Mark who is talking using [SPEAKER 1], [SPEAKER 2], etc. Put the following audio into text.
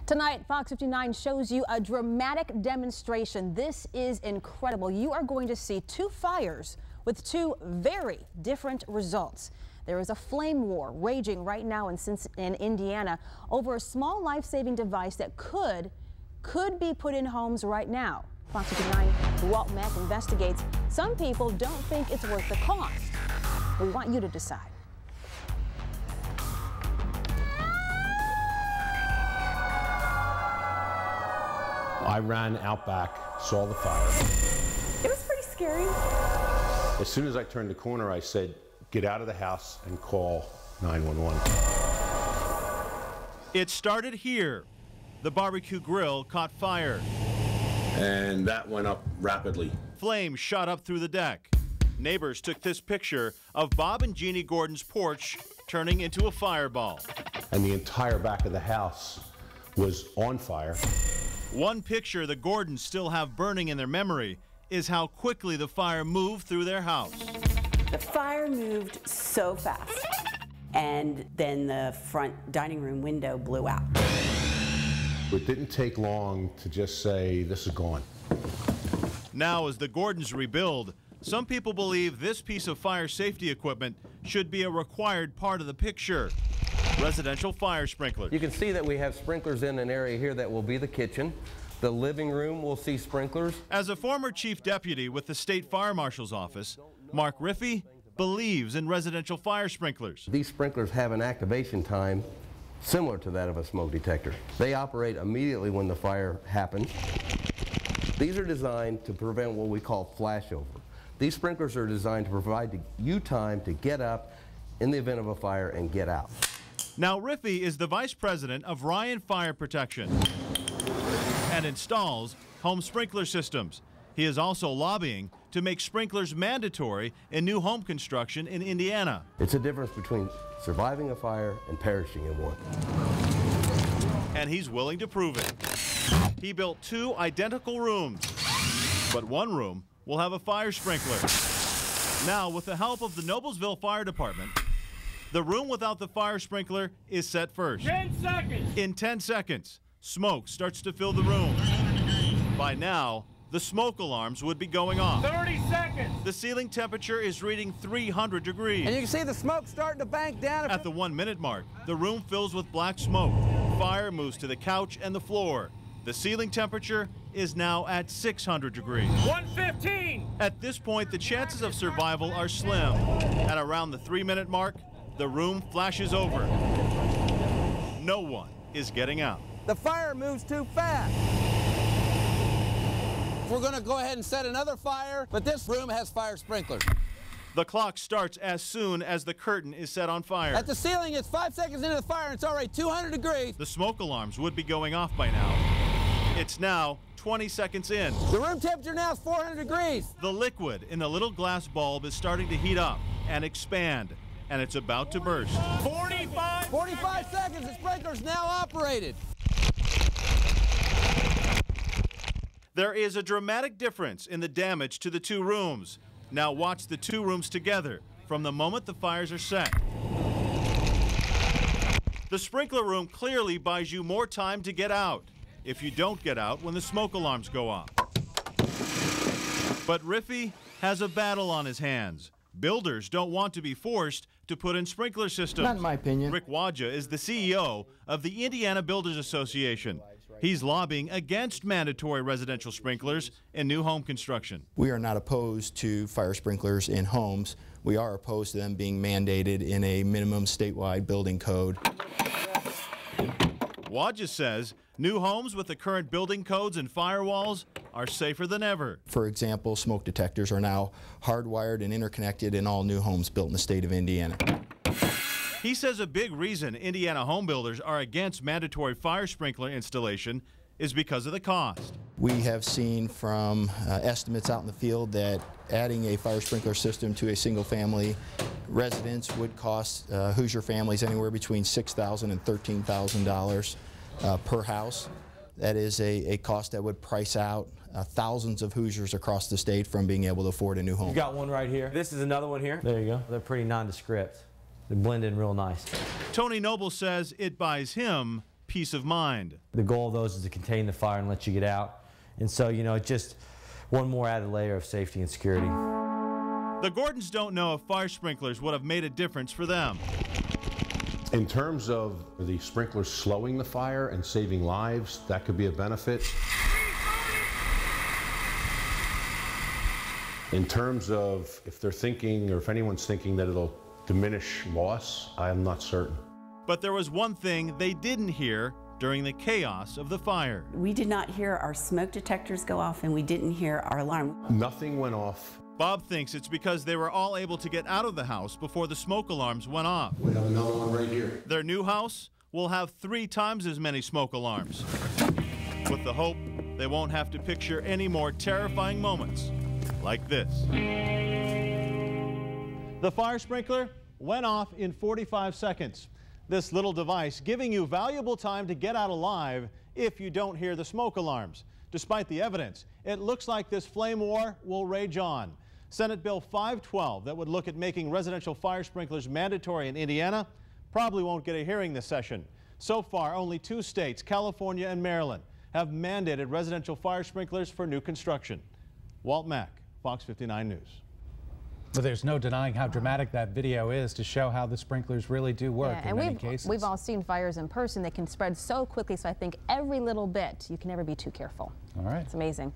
[SPEAKER 1] Tonight, Fox 59 shows you a dramatic demonstration. This is incredible. You are going to see two fires with two very different results. There is a flame war raging right now in Indiana over a small life-saving device that could be put in homes right now. Fox 59 Walt Mack investigates. Some people don't think it's worth the cost. We want you to decide.
[SPEAKER 2] I ran out back, saw the fire.
[SPEAKER 3] It was pretty scary.
[SPEAKER 2] As soon as I turned the corner, I said, get out of the house and call 911.
[SPEAKER 4] It started here. The barbecue grill caught fire.
[SPEAKER 2] And that went up rapidly.
[SPEAKER 4] Flames shot up through the deck. Neighbors took this picture of Bob and Jeannie Gordon's porch turning into a fireball.
[SPEAKER 2] And the entire back of the house was on fire.
[SPEAKER 4] One picture the Gordons still have burning in their memory is how quickly the fire moved through their house.
[SPEAKER 3] The fire moved so fast, and then the front dining room window blew out.
[SPEAKER 2] It didn't take long to just say, this is gone.
[SPEAKER 4] Now, as the Gordons rebuild, some people believe this piece of fire safety equipment should be a required part of the picture. Residential fire sprinklers.
[SPEAKER 5] You can see that we have sprinklers in an area here that will be the kitchen. The living room will see sprinklers.
[SPEAKER 4] As a former chief deputy with the State Fire Marshal's office, Mark Riffey believes in residential fire sprinklers.
[SPEAKER 5] These sprinklers have an activation time similar to that of a smoke detector. They operate immediately when the fire happens. These are designed to prevent what we call flashover. These sprinklers are designed to provide you time to get up in the event of a fire and get out.
[SPEAKER 4] Now, Riffey is the vice president of Ryan Fire Protection and installs home sprinkler systems. He is also lobbying to make sprinklers mandatory in new home construction in Indiana.
[SPEAKER 5] It's a difference between surviving a fire and perishing in one.
[SPEAKER 4] And he's willing to prove it. He built two identical rooms, but one room will have a fire sprinkler. Now, with the help of the Noblesville Fire Department, the room without the fire sprinkler is set first.
[SPEAKER 6] 10 seconds.
[SPEAKER 4] In 10 seconds, smoke starts to fill the room. By now, the smoke alarms would be going off.
[SPEAKER 6] 30 seconds.
[SPEAKER 4] The ceiling temperature is reading 300 degrees.
[SPEAKER 7] And you can see the smoke starting to bank down.
[SPEAKER 4] At the 1 minute mark, the room fills with black smoke. Fire moves to the couch and the floor. The ceiling temperature is now at 600 degrees.
[SPEAKER 6] 115.
[SPEAKER 4] At this point, the chances of survival are slim. At around the 3 minute mark, the room flashes over. No one is getting out.
[SPEAKER 7] The fire moves too fast. We're going to go ahead and set another fire, but this room has fire sprinklers.
[SPEAKER 4] The clock starts as soon as the curtain is set on fire.
[SPEAKER 7] At the ceiling, it's 5 seconds into the fire, and it's already 200 degrees.
[SPEAKER 4] The smoke alarms would be going off by now. It's now 20 seconds in.
[SPEAKER 7] The room temperature now is 400 degrees.
[SPEAKER 4] The liquid in the little glass bulb is starting to heat up and expand, and it's about to burst.
[SPEAKER 7] 45 seconds, the sprinkler's now operated.
[SPEAKER 4] There is a dramatic difference in the damage to the two rooms. Now watch the two rooms together from the moment the fires are set. The sprinkler room clearly buys you more time to get out if you don't get out when the smoke alarms go off. But Riffey has a battle on his hands. Builders don't want to be forced to put in sprinkler systems.
[SPEAKER 7] Not in my opinion.
[SPEAKER 4] Rick Wadja is the CEO of the Indiana Builders Association. He's lobbying against mandatory residential sprinklers in new home construction.
[SPEAKER 8] We are not opposed to fire sprinklers in homes. We are opposed to them being mandated in a minimum statewide building code.
[SPEAKER 4] Wadja says new homes with the current building codes and firewalls are safer than ever.
[SPEAKER 8] For example, smoke detectors are now hardwired and interconnected in all new homes built in the state of Indiana.
[SPEAKER 4] He says a big reason Indiana home builders are against mandatory fire sprinkler installation is because of the cost.
[SPEAKER 8] We have seen from estimates out in the field that adding a fire sprinkler system to a single-family residence would cost Hoosier families anywhere between $6,000 and $13,000 per house. That is a cost that would price out thousands of Hoosiers across the state from being able to afford a new home.
[SPEAKER 9] You got one right here. This is another one here. There you go. They're pretty nondescript. They blend in real nice.
[SPEAKER 4] Tony Noble says it buys him peace of mind.
[SPEAKER 9] The goal of those is to contain the fire and let you get out. And so, you know, just one more added layer of safety and security.
[SPEAKER 4] The Gordons don't know if fire sprinklers would have made a difference for them.
[SPEAKER 2] In terms of the sprinklers slowing the fire and saving lives, that could be a benefit. In terms of if they're thinking, or if anyone's thinking that it'll diminish loss, I'm not certain.
[SPEAKER 4] But there was one thing they didn't hear during the chaos of the fire.
[SPEAKER 3] We did not hear our smoke detectors go off, and we didn't hear our alarm.
[SPEAKER 2] Nothing went off.
[SPEAKER 4] Bob thinks it's because they were all able to get out of the house before the smoke alarms went off.
[SPEAKER 2] We have another one right here.
[SPEAKER 4] Their new house will have 3 times as many smoke alarms, with the hope they won't have to picture any more terrifying moments like this. The fire sprinkler went off in 45 seconds. This little device giving you valuable time to get out alive if you don't hear the smoke alarms. Despite the evidence, it looks like this flame war will rage on. Senate Bill 512 that would look at making residential fire sprinklers mandatory in Indiana probably won't get a hearing this session. So far, only 2 states, California and Maryland, have mandated residential fire sprinklers for new construction. Walt Mack, Fox 59 News.
[SPEAKER 10] But there's no denying how dramatic that video is to show how the sprinklers really do work in many cases.
[SPEAKER 1] We've all seen fires in person. They can spread so quickly, so I think every little bit, you can never be too careful.
[SPEAKER 10] All right.
[SPEAKER 1] It's amazing.